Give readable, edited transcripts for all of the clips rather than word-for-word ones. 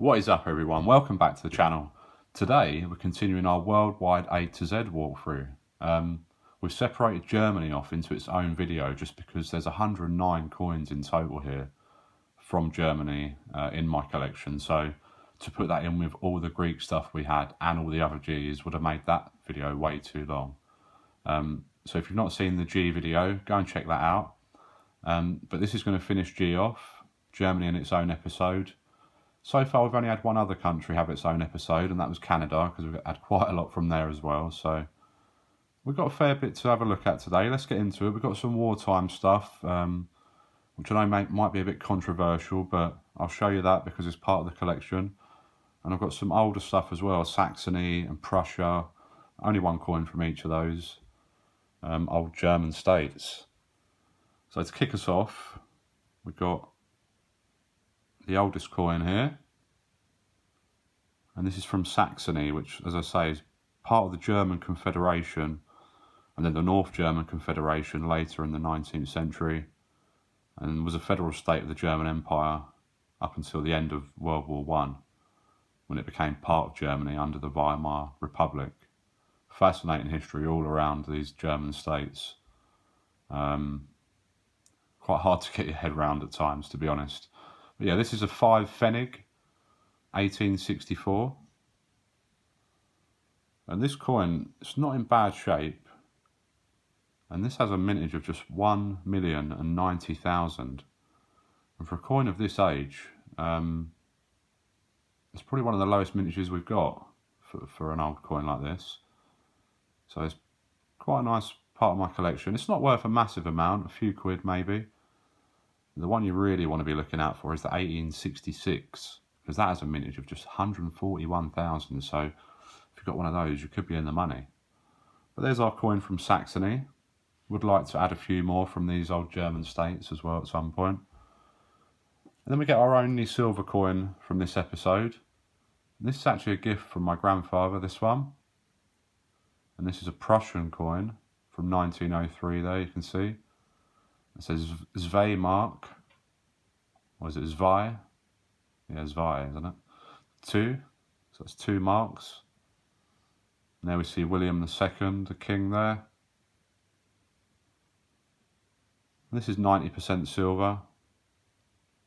What is up, everyone? Welcome back to the channel. Today we're continuing our worldwide A to Z walkthrough. We've separated Germany off into its own video just because there's 109 coins in total here from Germany in my collection. So to put that in with all the Greek stuff we had and all the other G's would have made that video way too long. So if you've not seen the G video, go and check that out. But this is going to finish G off, Germany in its own episode. So far we've only had one other country have its own episode, and that was Canada, because we've had quite a lot from there as well. So we've got a fair bit to have a look at today. Let's get into it. We've got some wartime stuff, which I know might be a bit controversial, but I'll show you that because it's part of the collection. And I've got some older stuff as well, Saxony and Prussia. Only one coin from each of those old German states. So to kick us off, we've got the oldest coin here, and this is from Saxony, which, as I say, is part of the German Confederation, and then the North German Confederation later in the 19th century, and was a federal state of the German Empire up until the end of World War I, when it became part of Germany under the Weimar Republic. Fascinating history all around these German states. Quite hard to get your head around at times, to be honest. But yeah, this is a 5 Fennec, 1864. And this coin, it's not in bad shape. And this has a mintage of just 1,090,000. And for a coin of this age, it's probably one of the lowest mintages we've got for an old coin like this. So it's quite a nice part of my collection. It's not worth a massive amount, a few quid maybe. The one you really want to be looking out for is the 1866, because that has a mintage of just 141,000. So if you've got one of those, you could be in the money. But there's our coin from Saxony. Would like to add a few more from these old German states as well at some point. And then we get our only silver coin from this episode. And this is actually a gift from my grandfather, this one. And this is a Prussian coin from 1903 there, you can see. It says Zweimark, or is it Zwei? Yeah, Zwei, isn't it? 2, so that's 2 marks. And there we see William II, the king there. And this is 90% silver.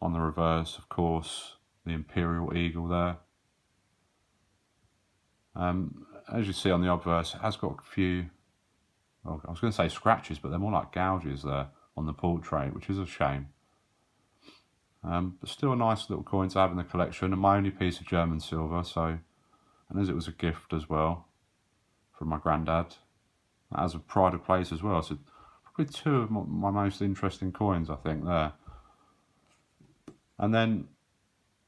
On the reverse, of course, the imperial eagle there. As you see on the obverse, it has got a few, well, I was going to say scratches, but they're more like gouges there on the portrait, which is a shame. But still a nice little coin to have in the collection, and my only piece of German silver, so, and as it was a gift as well from my granddad, that has a pride of place as well. So probably 2 of my most interesting coins, I think, there. And then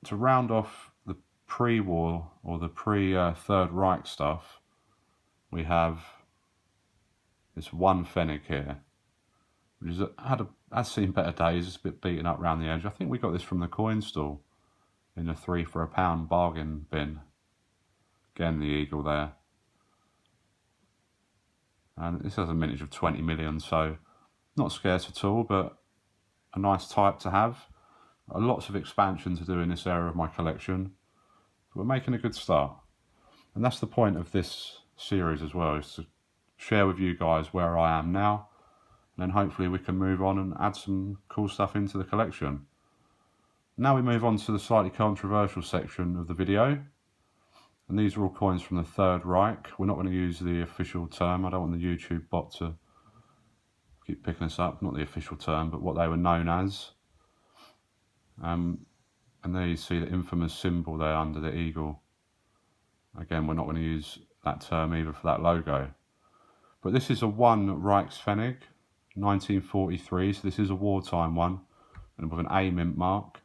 to round off the pre-war or the pre-Third Reich stuff, we have this 1 Fennec here, which has seen better days. It's a bit beaten up around the edge. I think we got this from the coin stall in a 3 for £1 bargain bin. Again, the eagle there. And this has a mintage of 20 million, so not scarce at all, but a nice type to have. Lots of expansion to do in this area of my collection, but we're making a good start. And that's the point of this series as well, is to share with you guys where I am now, and then hopefully we can move on and add some cool stuff into the collection. Now we move on to the slightly controversial section of the video, and these are all coins from the Third Reich. We're not going to use the official term. I don't want the YouTube bot to keep picking us up. Not the official term, but what they were known as. And there you see the infamous symbol there under the eagle. Again, we're not going to use that term either for that logo. But this is a 1 Reichspfennig, 1943, so this is a wartime one, and with an A Mintmark.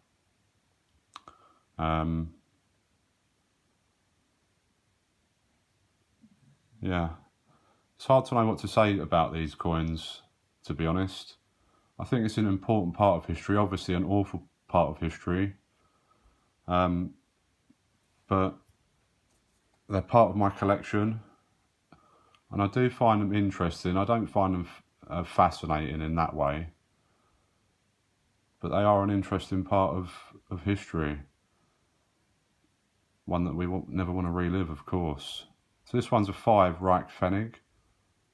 Yeah, it's hard to know what to say about these coins, to be honest. I think it's an important part of history, obviously an awful part of history, but they're part of my collection, and I do find them interesting. I don't find them fascinating in that way, but they are an interesting part of history. one that we never want to relive, of course. So this one's a 5 Reich Fennec.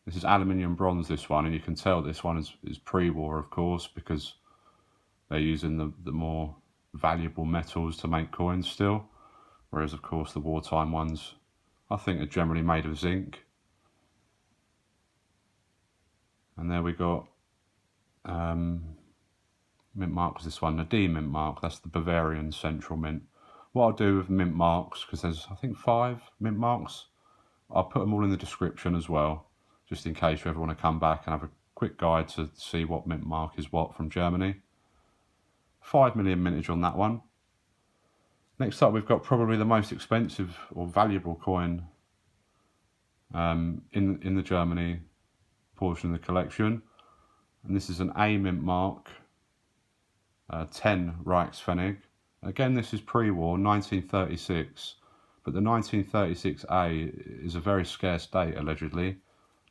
This is aluminium bronze, this one, and you can tell this one is pre-war, of course, because they're using the more valuable metals to make coins still, whereas, of course, the wartime ones, I think, are generally made of zinc. And there we got Mintmarks, this one, the D Mintmark, that's the Bavarian Central Mint. What I'll do with Mintmarks, because there's, I think, 5 Mintmarks, I'll put them all in the description as well, just in case you ever want to come back and have a quick guide to see what Mintmark is what from Germany. 5 million mintage on that one. Next up, we've got probably the most expensive or valuable coin in the Germany portion of the collection. And this is an A Mintmark, 10 Reichspfennig. Again, this is pre-war, 1936. But the 1936A is a very scarce date, allegedly.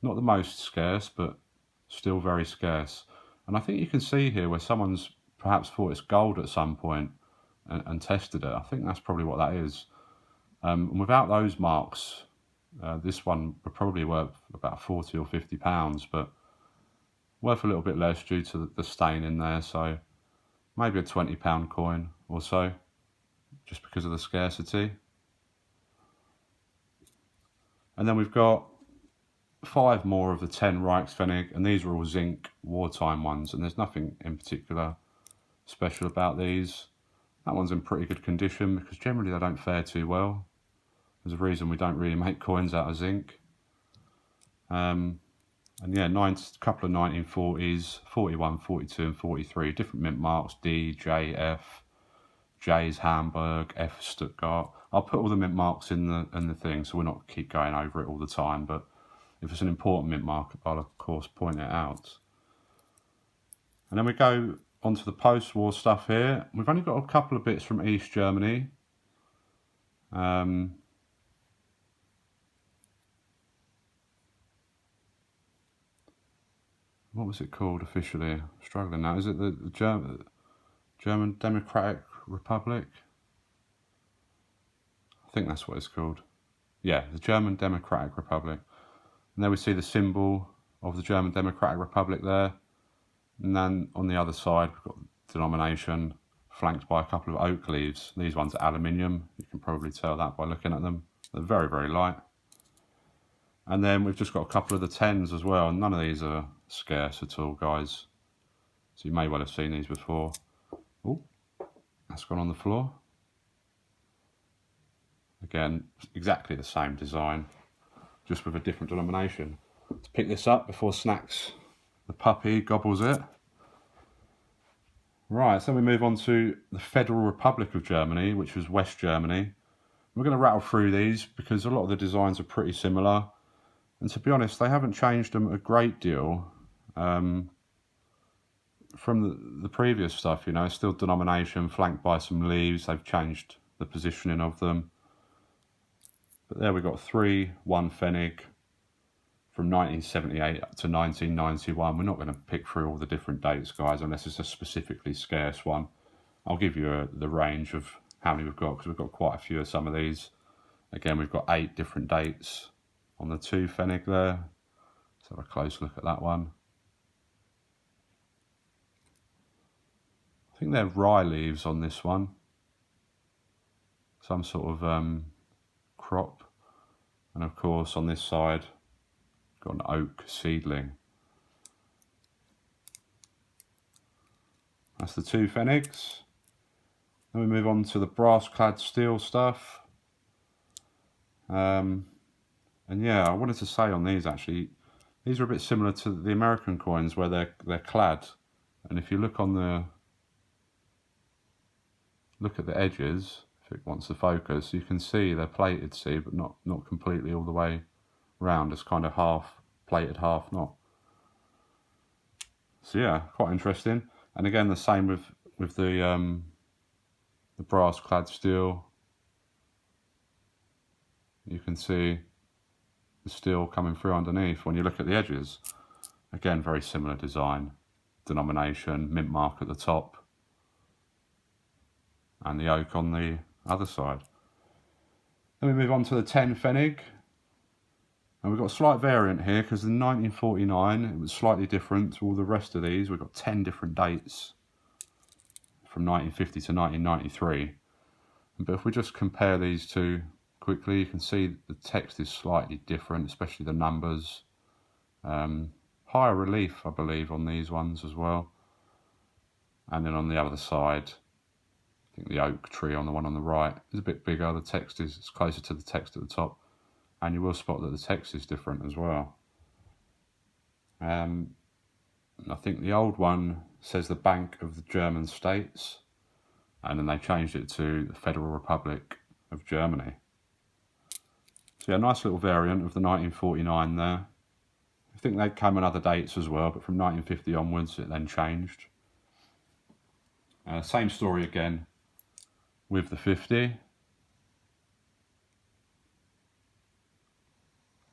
Not the most scarce, but still very scarce. And I think you can see here where someone's perhaps thought it's gold at some point and tested it. I think that's probably what that is. And without those marks, this one would probably worth about 40 or 50 pounds, but worth a little bit less due to the stain in there. So maybe a 20 pound coin or so, just because of the scarcity. And then we've got 5 more of the 10 Reichspfennig, and these are all zinc wartime ones, and there's nothing in particular special about these. That one's in pretty good condition because generally they don't fare too well. There's a reason we don't really make coins out of zinc. And yeah, a couple of 1940s, 41, 42 and 43, different mint marks, D, J, F. J is Hamburg, F Stuttgart. I'll put all the mint marks in the thing, so we're not keep going over it all the time, but if it's an important mint mark, I'll of course point it out. And then we go onto the post-war stuff here. We've only got a couple of bits from East Germany. What was it called officially? I'm struggling now. Is it the German Democratic Republic? I think that's what it's called. Yeah, the German Democratic Republic. And there we see the symbol of the German Democratic Republic there. And then on the other side, we've got the denomination flanked by a couple of oak leaves. These ones are aluminium. You can probably tell that by looking at them. They're very, very light. And then we've just got a couple of the 10s as well. None of these are scarce at all, guys. So you may well have seen these before. Oh, that's gone on the floor. Again, exactly the same design, just with a different denomination. Let's pick this up before Snacks, the puppy, gobbles it. Right, so we move on to the Federal Republic of Germany, which was West Germany. We're going to rattle through these because a lot of the designs are pretty similar. And to be honest, they haven't changed them a great deal from the previous stuff, you know, still denomination flanked by some leaves. They've changed the positioning of them. But there we've got 3 1 Pfennig from 1978 to 1991. We're not going to pick through all the different dates, guys, unless it's a specifically scarce one. I'll give you the range of how many we've got, because we've got quite a few of some of these. Again, we've got 8 different dates on the 2 Pfennig there. Let's have a close look at that one. I think they're rye leaves on this one. Some sort of crop. And of course on this side, got an oak seedling. That's the 2 Pfennigs. Then we move on to the brass clad steel stuff. And yeah, I wanted to say on these actually, these are a bit similar to the American coins where they're clad. And if you look on look at the edges, if it wants to focus, you can see they're plated, see, but not completely all the way round. It's kind of half plated, half not. So yeah, quite interesting. And again, the same with the brass clad steel. You can see the steel coming through underneath when you look at the edges. Again, very similar design, denomination, mint mark at the top, and the oak on the other side. Then we move on to the 10 Fennec. And we've got a slight variant here because in 1949 it was slightly different to all the rest of these. We've got 10 different dates from 1950 to 1993. But if we just compare these two quickly, you can see the text is slightly different, especially the numbers. Higher relief, I believe, on these ones as well. And then on the other side, I think the oak tree on the one on the right is a bit bigger. The text is closer to the text at the top. And you will spot that the text is different as well. I think the old one says the Bank of the German States, and then they changed it to the Federal Republic of Germany. So yeah, nice little variant of the 1949 there. I think they came on other dates as well, but from 1950 onwards it then changed. Same story again with the 50.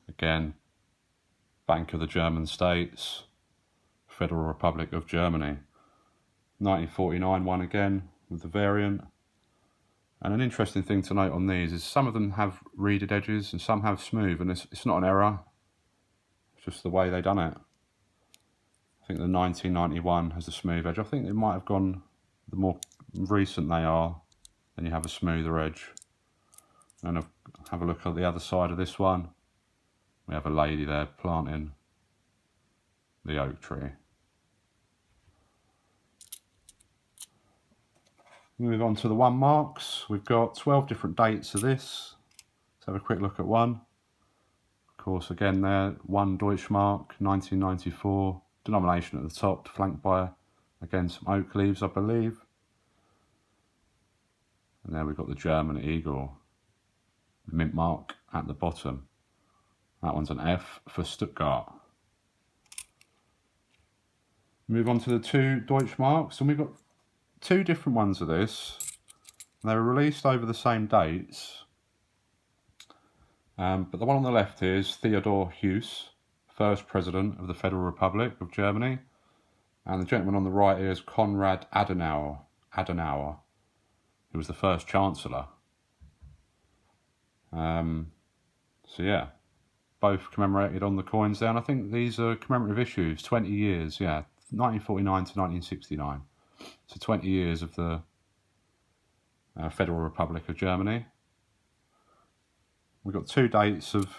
Again, Bank of the German States, Federal Republic of Germany. 1949 one again with the variant. And an interesting thing to note on these is some of them have reeded edges and some have smooth, and it's not an error, it's just the way they done it. I think the 1991 has a smooth edge. I think it might have gone, the more recent they are, then you have a smoother edge. And have a look at the other side of this one. We have a lady there planting the oak tree. Move on to the 1 marks. We've got 12 different dates of this. Let's have a quick look at one. Of course, again there, 1 Deutschmark, 1994. Denomination at the top, flanked by, again, some oak leaves, I believe. And there we've got the German eagle, the Mintmark at the bottom. That one's an F for Stuttgart. Move on to the 2 Deutschmarks, and we've got 2 different ones of this. They were released over the same dates, but the one on the left here is Theodor Heuss, first president of the Federal Republic of Germany, and the gentleman on the right here is Konrad Adenauer, who was the first chancellor. So yeah, both commemorated on the coins there, and I think these are commemorative issues, 20 years, yeah, 1949 to 1969. So 20 years of the Federal Republic of Germany. We've got 2 dates of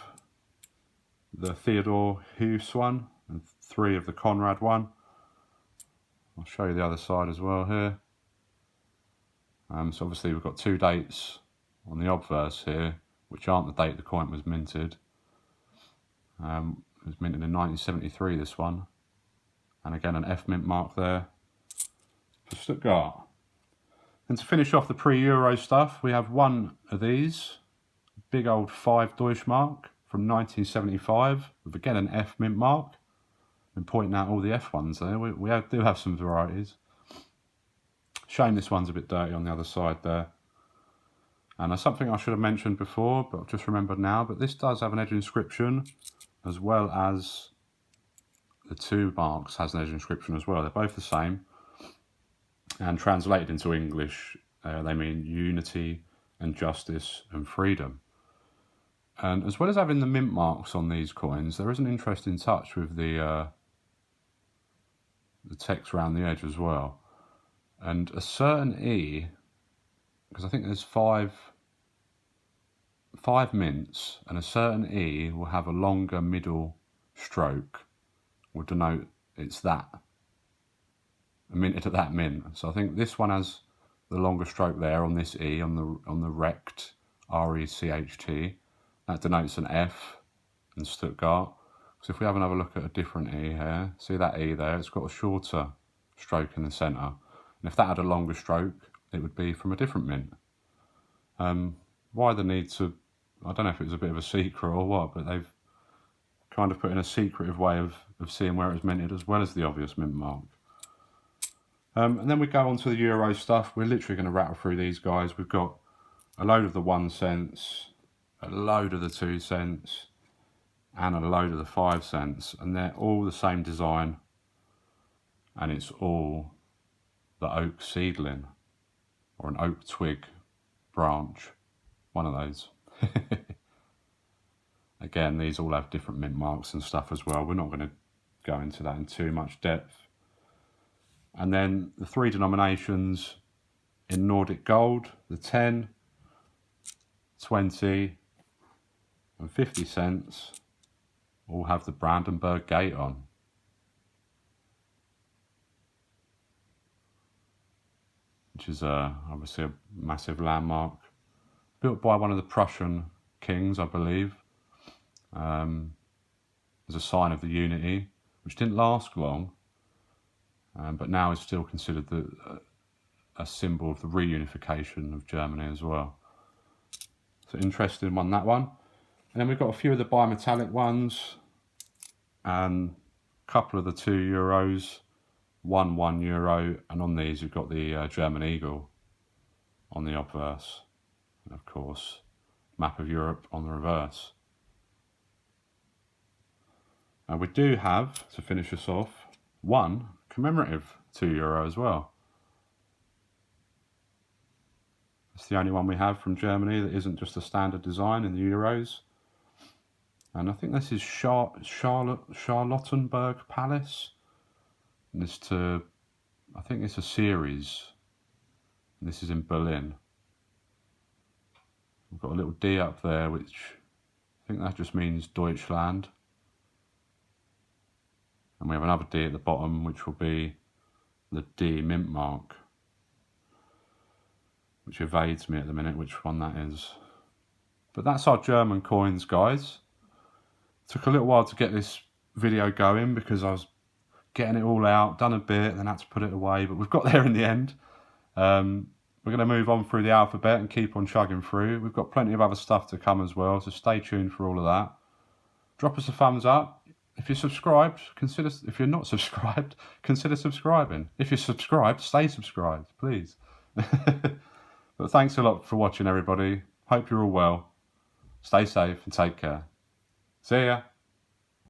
the Theodor Heuss one and 3 of the Konrad one. I'll show you the other side as well here. So obviously we've got 2 dates on the obverse here, which aren't the date the coin was minted. It was minted in 1973, this one. And again, an F mint mark there for Stuttgart. And to finish off the pre-Euro stuff, we have one of these, big old 5 Deutschmark from 1975, with again an F mint mark. Been pointing out all the F ones there. We do have some varieties. Shame this one's a bit dirty on the other side there. And that's something I should have mentioned before, but I've just remembered now. But this does have an edge inscription, as well as the 2 marks has an edge inscription as well. They're both the same. And translated into English, they mean unity and justice and freedom. And as well as having the mint marks on these coins, there is an interesting touch with the text around the edge as well. And a certain E, because I think there's five mints, and a certain E will have a longer middle stroke, will denote it's that. Minted at that mint. So I think this one has the longer stroke there on this E, on the rect, R-E-C-H-T. That denotes an F in Stuttgart. So if we have another look at a different E here, see that E there, it's got a shorter stroke in the centre. And if that had a longer stroke, it would be from a different mint. Why the need to, I don't know if it was a bit of a secret or what, but they've kind of put in a secretive way of seeing where it was minted as well as the obvious mint mark. And then we go on to the Euro stuff. We're literally going to rattle through these guys. We've got a load of the 1 cents, a load of the 2 cents, and a load of the 5 cents. And they're all the same design. And it's all the oak seedling, or an oak twig branch. One of those. Again, these all have different mint marks and stuff as well. We're not going to go into that in too much depth. And then the three denominations in Nordic gold, the 10, 20 and 50 cents all have the Brandenburg Gate on. Which is obviously a massive landmark. Built by one of the Prussian kings, I believe. As a sign of the unity, which didn't last long, but now is still considered a symbol of the reunification of Germany as well. So interesting one, that one. And then we've got a few of the bimetallic ones, and a couple of the €2, one €1, and on these you've got the German eagle on the obverse, and of course map of Europe on the reverse. And we do have, to finish us off, one commemorative €2 as well. It's the only one we have from Germany that isn't just a standard design in the euros. And I think this is Charlottenburg Palace. And this I think it's a series. And this is in Berlin. We've got a little D up there, which I think that just means Deutschland. And we have another D at the bottom, which will be the D mint mark, which evades me at the minute which one that is. But that's our German coins, guys. Took a little while to get this video going because I was getting it all out, done a bit, then had to put it away, but we've got there in the end. We're going to move on through the alphabet and keep on chugging through. We've got plenty of other stuff to come as well, so stay tuned for all of that. Drop us a thumbs up. If you're subscribed, if you're not subscribed, consider subscribing. If you're subscribed, stay subscribed, please. But thanks a lot for watching, everybody. Hope you're all well. Stay safe and take care. See ya.